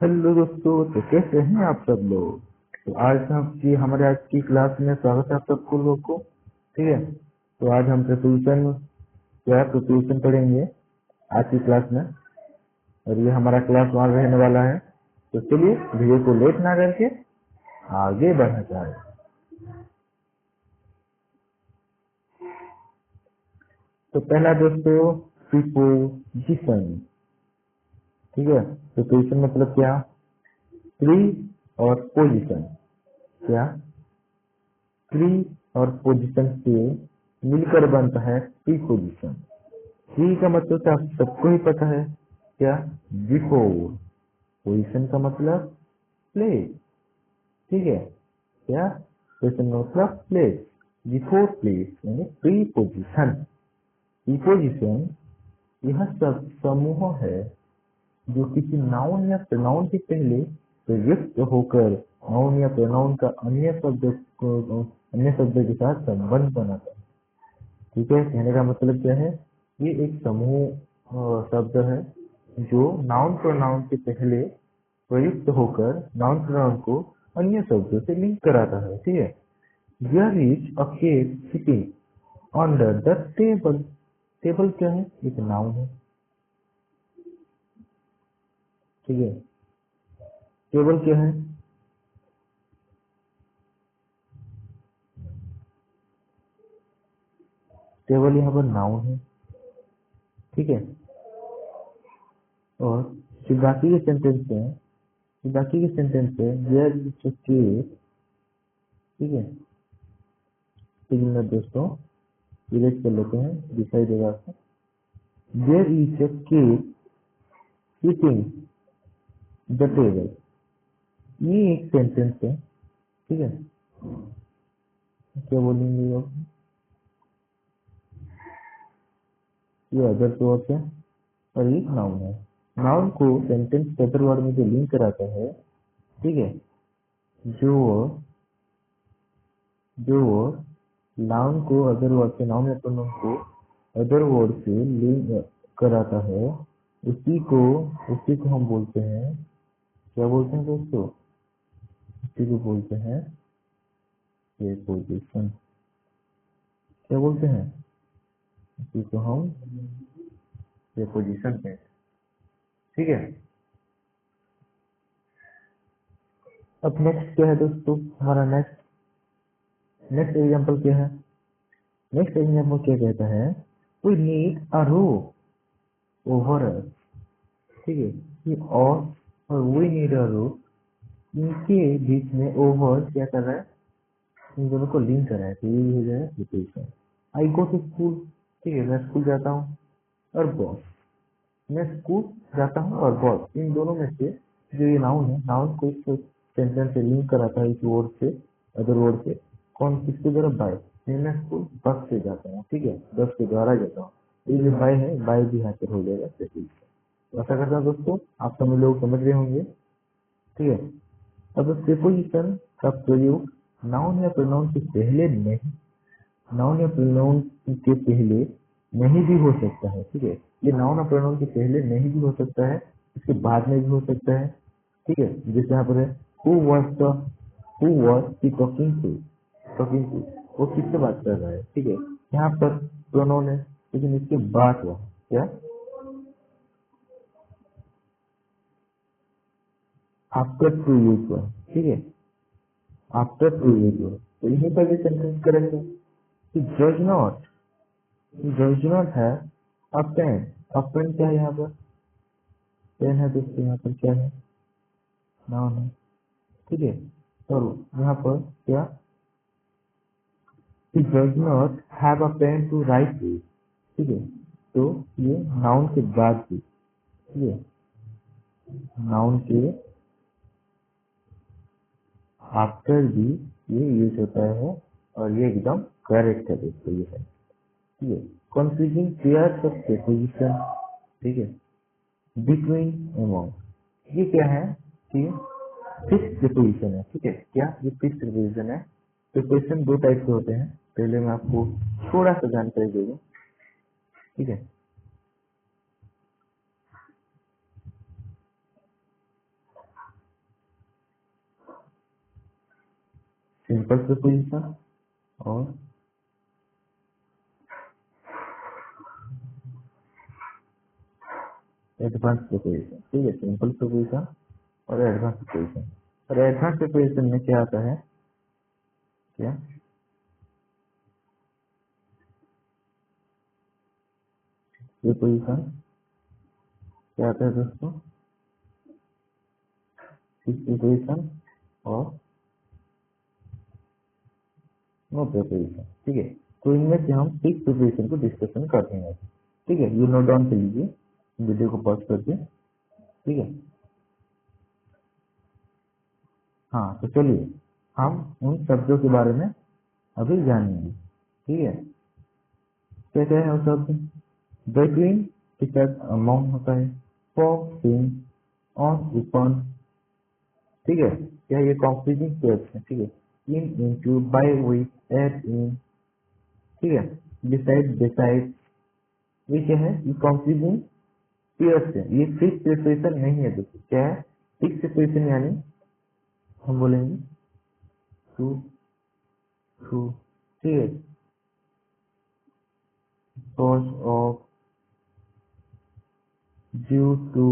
Hello दोस्तों, तो कैसे हैं आप सब लोग। तो हमारे आज की क्लास में स्वागत है आप सबको लोग को। ठीक है, तो आज हम प्रिपरेशन पढ़ेंगे आज की क्लास में। और ये हमारा क्लास 1 रहने वाला है। तो चलिए वीडियो को लेट ना करके आगे बढ़ना चाहे। तो पहला दोस्तों, प्रीपोजिशन। ठीक है, प्रीपोजिशन मतलब क्या? प्री और पोजिशन। क्या? प्री और पोजीशन से मिलकर बनता है प्रीपोजिशन। प्री का मतलब तो आप सबको ही पता है, क्या? बिफोर। पोजीशन का मतलब प्लेस। ठीक है, क्या? पोजीशन का मतलब प्लेस। बिफोर प्लेस यानी प्रीपोजिशन। प्रीपोजिशन यह सब समूह है जो किसी नाउन या प्रोनाउन के पहले प्रयुक्त होकर नाउन या प्रोनाउन का अन्य शब्द के साथ संबंध बनाता है। ठीक है, कहने का मतलब क्या है? ये एक समूह शब्द है जो नाउन प्रोनाउन के पहले प्रयुक्त होकर नाउन प्रोनाउन को अन्य शब्दों से लिंक कराता है। ठीक है, यह is a case sitting under the table. Table क्या है? एक नाउन है। ठीक है, टेबल क्या है? टेबल यहाँ पर नाउन है। ठीक है, और जो बाकी के सेंटेंस है, देयर इज अ केस। ठीक है, 3 मिनट दोस्तों, इरेज कर लेते हैं, दिखाई देगा आपको। There is a case sitting the table. ये एक सेंटेंस है। ठीक है, क्या बोलेंगे आप? ये अदर वर्ड है और एक नाउन है। नाउन को सेंटेंस के अदर वर्ड में जो लिंक कराता है, ठीक है, जो जो नाउन को अदर वर्ड से, नाउन या प्रोनाउन को अदर वर्ड से लिंक कराता है, उसी को हम बोलते हैं, क्या बोलते हैं दोस्तों? उसी को बोलते हैं प्रीपोजिशन। क्या बोलते हैं? इसी को हम प्रीपोजिशन कहते हैं। ठीक है, अब नेक्स्ट क्या है दोस्तों हमारा? नेक्स्ट एग्जाम्पल क्या है? नेक्स्ट एग्जाम्पल क्या कहता है? We need a row over us. ठीक है, ये और वी नीड अ रो, इनके बीच में ओवर क्या कर रहा है? इन दोनों को लिंक कर रहा है। तो ये हो जाए preposition. I go to school. ठीक है, मैं स्कूल जाता हूँ। और बॉस, मैं स्कूल जाता हूँ और बॉस, इन दोनों में से जो ये नाउन है, नाउन को इस सेंटेंस से लिंक कराता है, इस वर्ड से अदर वर्ड से। कौन किसके द्वारा? बाय। मैं स्कूल बस से जाता हूँ। ठीक है, बस के द्वारा जाता हूँ। ये जो बाय है, बाय भी यहाँ पर हो जाएगा प्रीपोजिशन। ऐसा करता हूँ दोस्तों, आप सभी लोग समझ रहे होंगे। ठीक है, अब प्रीपोजिशन का प्रयोग नाउन या प्रोनाउन के पहले नहीं, नाउन या प्रोनाउन के पहले नहीं भी हो सकता है। ठीक है, ये नाउन और प्रोनाउन के पहले नहीं भी हो सकता है, इसके बाद में भी हो सकता है। ठीक है, जैसे यहाँ पर है who was he talking to, वो किससे बात कर रहा है? ठीक है, यहाँ पर प्रोनाउन है, लेकिन इसके बाद हुआ क्या? आफ्टर टू यूज हुआ। ठीक है, आफ्टर टू यूज हुआ, तो यहीं पर भी सेंटेंस करेंगे कि डज नॉट है अ पेन। अ पेन क्या है यहाँ पर? पेन है दोस्तों, यहाँ पर क्या है? नाउन है। ठीक है, और यहाँ पर क्या? He does not have a pen to write with. ठीक है, तो ये नाउन के बाद भी, ठीक है, नाउन के आफ्टर भी ये यूज होता है, और ये एकदम करेक्ट है दोस्तों, ये है। ठीक है, कंफ्यूजिंग पेयर्स ऑफ प्रीपोजिशन। ठीक है, बिटवीन, अमंग, ये क्या है कि फिक्स प्रीपोजिशन है। ठीक है, क्या? ये फिक्स प्रीपोजिशन है। प्रीपोजिशन 2 टाइप के होते हैं, पहले मैं आपको थोड़ा सा जानकारी दे दूं। ठीक है, सिंपल प्रीपोजिशन और एडवांस प्रीपोजिशन। ठीक है, सिंपल प्रीपोजिशन और एडवांस प्रीपोजिशन। और एडवांस प्रीपोजिशन में क्या आता है, क्या प्रीपोजिशन क्या आता है दोस्तों, फिक्स प्रीपोजिशन और नो प्रीपोजिशन। ठीक है, तो इनमें से हम फिक्स प्रीपोजिशन को डिस्कशन करते हैं। ठीक है, ये नोट डाउन कर लीजिए वीडियो को पॉज करके। ठीक है, हाँ तो चलिए हम उन शब्दों के बारे में अभी जानेंगे। ठीक है, क्या क्या है वो शब्द, बिटवीन के साथ अमोंग होता है, फॉर सिंग ऑन ऊपर। ठीक है, क्या ये कॉम्प्लीटिंग वर्ड्स है। ठीक है, in into by with at in. ठीक है, डिसाइड डिसाइड, ये क्या है, ये कॉम्प्लीटिंग पेयर्स है, ये फिक्स प्रीपोजिशन नहीं है दोस्तों। क्या है, फिक्स प्रीपोजिशन यानी हम बोलेंगे टू टू। ठीक है, सोर्स ऑफ, ड्यू टू,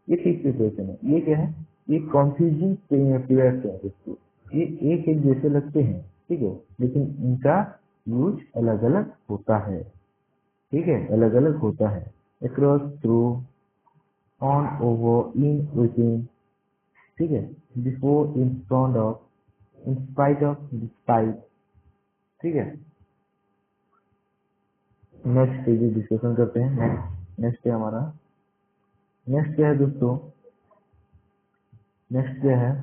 ये फिक्स प्रीपोजिशन है। ये क्या है, ये कॉन्फ्यूजिंग पेयर्स है दोस्तों, ये एक एक जैसे लगते हैं। ठीक है, लेकिन इनका यूज अलग अलग होता है। ठीक है, अलग अलग होता है। Across, through, on, over, in, within. ठीक है, before, in front of, in spite of, despite. ठीक है, नेक्स्ट पेज डिस्कशन करते हैं। नेक्स्ट है हमारा, नेक्स्ट क्या है दोस्तों, नेक्स्ट क्या है,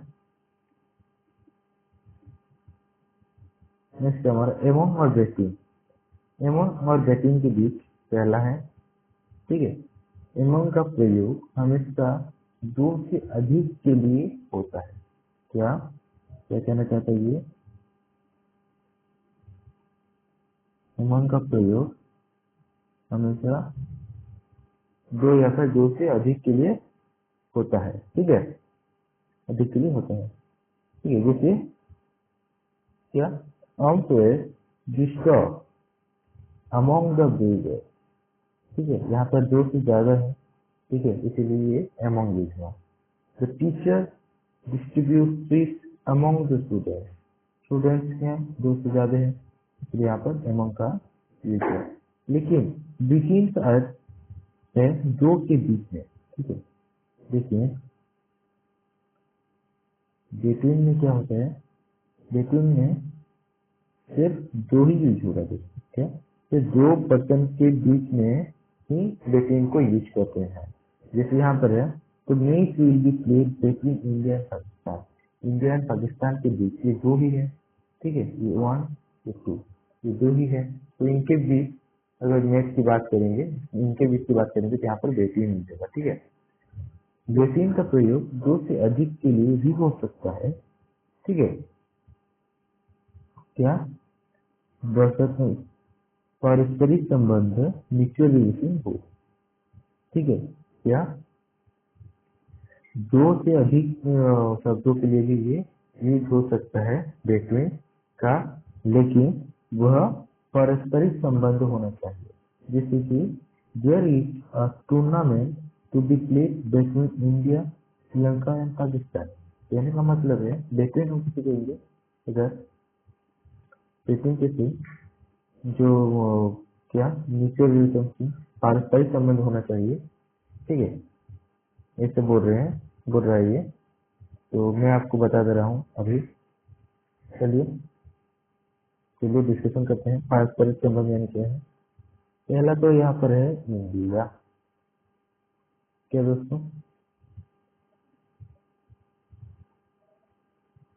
नेक्स्ट है हमारा एमोन और बेटिंग। एमोन और बेटिंग के बीच पहला है। ठीक है, एमोन का प्रयोग हमेशा दो से अधिक के लिए होता है। क्या क्या कहना चाहता है ये, एमोन का प्रयोग हमेशा दो या फिर दो से अधिक के लिए होता है। ठीक है, अधिक के लिए होता है। ठीक है, जैसे क्या, आमतौर डिस्टर्ब अमोंग द बिल्डर। ठीक है, यहाँ पर दो से ज्यादा है। ठीक है, इसीलिए ये अमोंग यूज हुआ। The teacher distribute treat among the student. Students हैं दो से ज्यादा है, इसलिए यहाँ पर अमोंग का यूज है। लेकिन बिटवीन का अर्थ है दो के बीच में। ठीक है, देखिए बिटवीन में क्या होता है, बिटवीन में सिर्फ दो ही यूज होगा दोस्तों। क्या, तो दो पर्सन के बीच में ही बिटवीन को यूज करते हैं। जैसे यहाँ पर है, तो match will be played between India and Pakistan. India and Pakistan के बीच ये दो ही है। ठीक है, ये वन, ये टू, ये दो ही है। तो इनके बीच अगर मैच की बात करेंगे, इनके बीच की बात करेंगे तो यहाँ पर बिटवीन मिलेगा। ठीक है, बिटवीन का प्रयोग दो से अधिक के लिए भी हो सकता है। ठीक है, क्या, बशर्ते पारस्परिक संबंध म्यूचुअल रिलेशन हो। ठीक है, क्या, दो से अधिक शब्दों के लिए भी ये यूज हो सकता है बिटवीन का, लेकिन वह पारस्परिक संबंध होना चाहिए। जैसे कि there is a tournament to be played between India, Sri Lanka and Pakistan. कहने का मतलब है बिटवीन हम किसी कहेंगे, अगर बिटवीन किसी जो क्या म्यूचुअल रिलेशन की पारस्परिक संबंध होना चाहिए। ठीक है, ऐसे बोल रहा है ये। तो मैं आपको बता दे रहा हूँ अभी। चलिए चलिए डिस्कशन करते हैं पारस्परिक संबंध यानी क्या है। पहला तो यहाँ पर है इंडिया। क्या दोस्तों,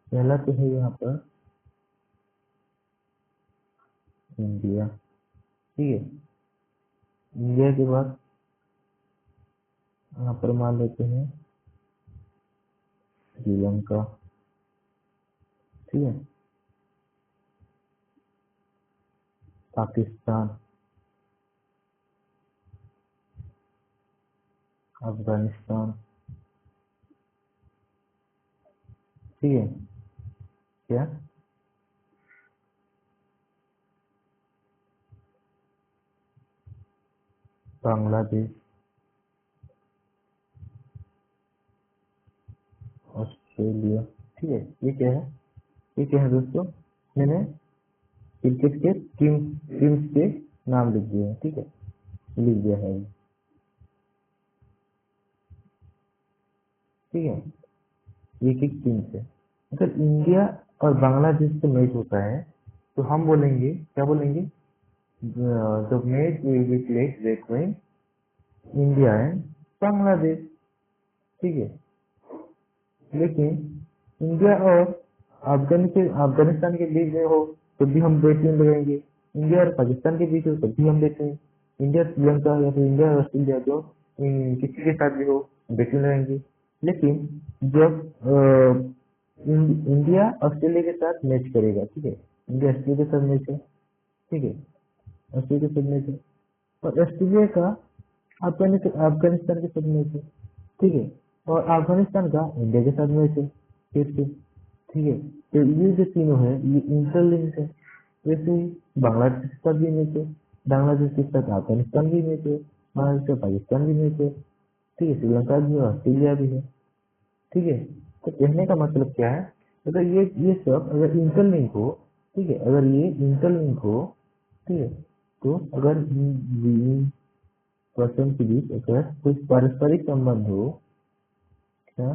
पहला तो है यहाँ पर इंडिया। ठीक है, इंडिया के बाद यहाँ पर मान लेते हैं श्रीलंका। ठीक है, पाकिस्तान, अफगानिस्तान। ठीक है, क्या बांग्लादेश, ऑस्ट्रेलिया। ठीक है, ये क्या है, ये क्या है दोस्तों, मैंने क्रिकेट के टीम्स के नाम लिख दिए हैं। ठीक है, लिख दिया है। ठीक है, एक एक टीम से अगर इंडिया और बांग्लादेश से मैच होता है तो हम बोलेंगे, क्या बोलेंगे, the match will be played between India and Bangladesh. ठीक है, लेकिन इंडिया और अफगानिस्तान के बीच में हो तो भी हम दो टीम लगाएंगे, इंडिया और पाकिस्तान के बीच हो तब भी हम देखते हैं, इंडिया श्रीलंका या फिर इंडिया और ऑस्ट्रेलिया जो किसी के साथ भी हो दो टीम लगाएंगे। लेकिन जब इंडिया ऑस्ट्रेलिया के साथ मैच करेगा, ठीक है, इंडिया ऑस्ट्रेलिया के साथ मैच है, ठीक है, ऑस्ट्रेलिया के साथ मैच है, और ऑस्ट्रेलिया का अफगानिस्तान के साथ मैच है, ठीक है, और अफगानिस्तान का इंडिया के साथ मैच है फिर से। ठीक है, तो ये जो तीनों है ये इंटरलिंक है। वैसे ही बांग्लादेश के साथ भी मैच है, बांग्लादेश के साथ अफगानिस्तान भी मैच है, बांग्लादेश का पाकिस्तान भी मैच है, ठीक है, श्रीलंका भी है, ऑस्ट्रेलिया भी है। ठीक है, तो कहने का मतलब क्या है, अगर ये सब अगर इंटरलिंक हो, ठीक है, अगर ये इंटरलिंक हो, ठीक है, तो अगर इन पर्सन के बीच अगर कोई पारस्परिक संबंध हो, क्या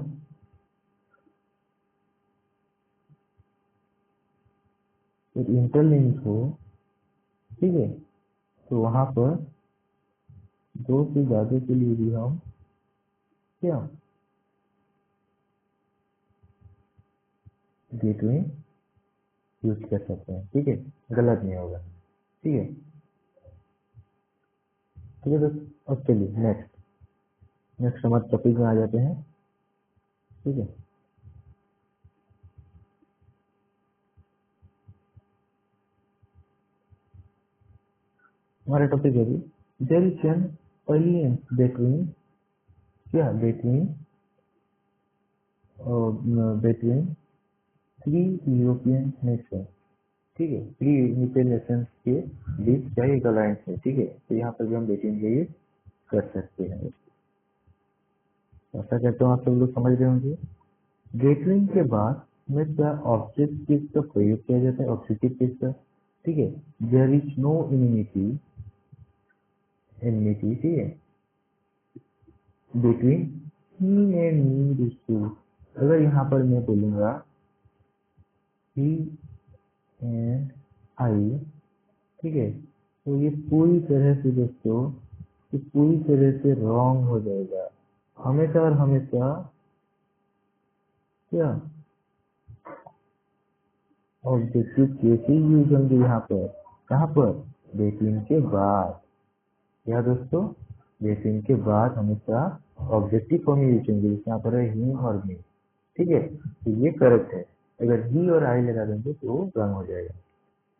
इंटरलिंक हो, ठीक है, तो वहां पर दो से ज्यादा के लिए भी हम क्या गेटवे यूज कर सकते हैं। ठीक है, गलत नहीं होगा। ठीक है, ठीक है दोस्तों, अब चलिए नेक्स्ट नेक्स्ट हमारे टॉपिक में आ जाते हैं। ठीक है, हमारा टॉपिक है there is an alliance between क्या बिटवीन थ्री यूरोपियन नेशन। ठीक है, थ्री यूरोपियन नेशन के बीच क्या एक अलायंस है। ठीक है, तो यहाँ पर भी हम बेटिंग यूज कर सकते हैं। ऐसा करते हो आप सब लोग समझ रहे होंगे। गेटरिंग के बाद में क्या ऑब्जेक्ट किस का प्रयोग किया जाता है, ऑब्जेक्टिव किस का। ठीक है, there is no immunity enmity, ठीक है, बिटवीन ही एंड मी दोस्तों। अगर यहाँ पर मैं बोलूंगा ही एंड आई, ठीक है, तो ये पूरी तरह से दोस्तों, ये पूरी तरह से रॉन्ग हो जाएगा। हमेशा और हमेशा क्या ऑब्जेक्टिव केस ही यूज होंगे यहाँ पर। कहाँ पर, बेटिंग के बाद। क्या दोस्तों, बेटिंग के बाद हमेशा ऑब्जेक्टिव फॉर्म यूज होंगे, जैसे यहाँ पर है ही और मी। ठीक है, तो ये करेक्ट है। अगर ही और आई लगा देंगे तो रंग हो जाएगा।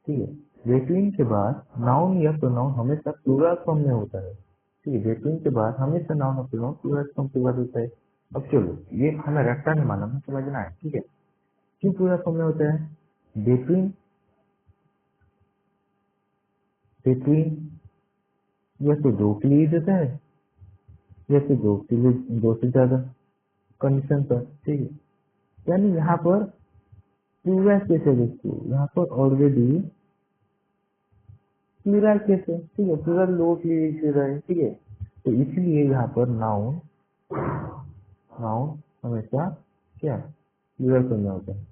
ठीक है, बेटवीन के बाद नाउन या प्रोनाउन हमेशा प्लूरल फॉर्म में होता है। ठीक है, बेटवीन के बाद हमेशा नाउन और प्रोनाउन प्लूरल फॉर्म के बाद होता है। अब चलो, ये हमें रट्टा नहीं मालूम है, समझना है। ठीक है, क्यों प्लूरल फॉर्म में होता है, बेटवीन बेटवीन या तो दो के लिए देता है या तो दो के लिए, दो से ज्यादा कंडीशन पर। ठीक है, यानी यहाँ पर प्लूरल केस है दोस्तों, यहाँ पर ऑलरेडी प्लूरल केस है। ठीक है, प्लूरल लोगों के लिए यूज हो रहा है। ठीक है, तो इसलिए यहाँ पर नाउन नाउन हमेशा क्या प्लूरल फॉर्म में होता है।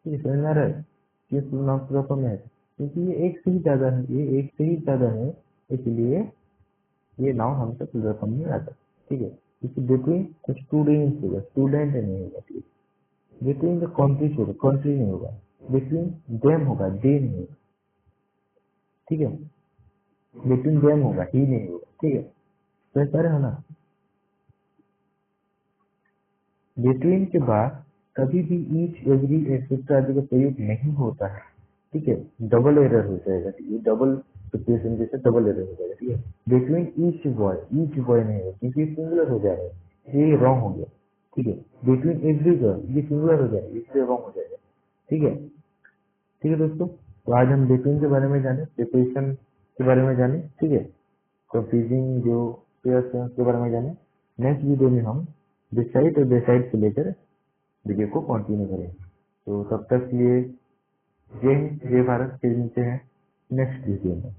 ठीक है, समझ में आ रहा है क्यों नाउन प्लूरल फॉर्म में है, क्योंकि ये एक से ही ज्यादा है, ये एक से ही ज्यादा है, इसलिए ये नाउन हमेशा प्लूरल फॉर्म में आता है। ठीक है, इसी बिटवीन स्टूडेंट होगा, स्टूडेंट नहीं होगा। ठीक है, बिटवीन द कंट्रीज होगा, कंट्री नहीं होगा, बिटवीन देम होगा, दे नहीं होगा। ठीक है, बिटवीन देम होगा, ही नहीं होगा। ठीक है, तो ऐसा रहे ना, बिटवीन के बाद कभी भी ईच एवरी एक्सेट्रा आदि का प्रयोग नहीं होता है। ठीक है, डबल एरर हो जाएगा। ठीक है, डबल सिचुएशन जैसे डबल एरर हो जाएगा। ठीक है, बिटवीन ईच बॉय नहीं होगा क्योंकि सिंगुलर हो जाएगा, ये रॉन्ग हो गया। ठीक है, बिटवीन एवरी गर्ल ये सिंगुलर हो जाएगा, इसलिए रॉन्ग हो जाएगा। ठीक है, ठीक है दोस्तों, तो आज हम बिटवीन के बारे में जाने, प्रिपोजिशन के बारे में जाने। ठीक है, कंफ्यूजिंग जो पेयर्स हैं उसके बारे में जाने। नेक्स्ट वीडियो में हम बेसाइड और बेसाइड से लेकर वीडियो को कंटिन्यू करेंगे। तो तब तक के लिए जय हिंद, जय भारत। फिर मिलते हैं नेक्स्ट वीडियो में।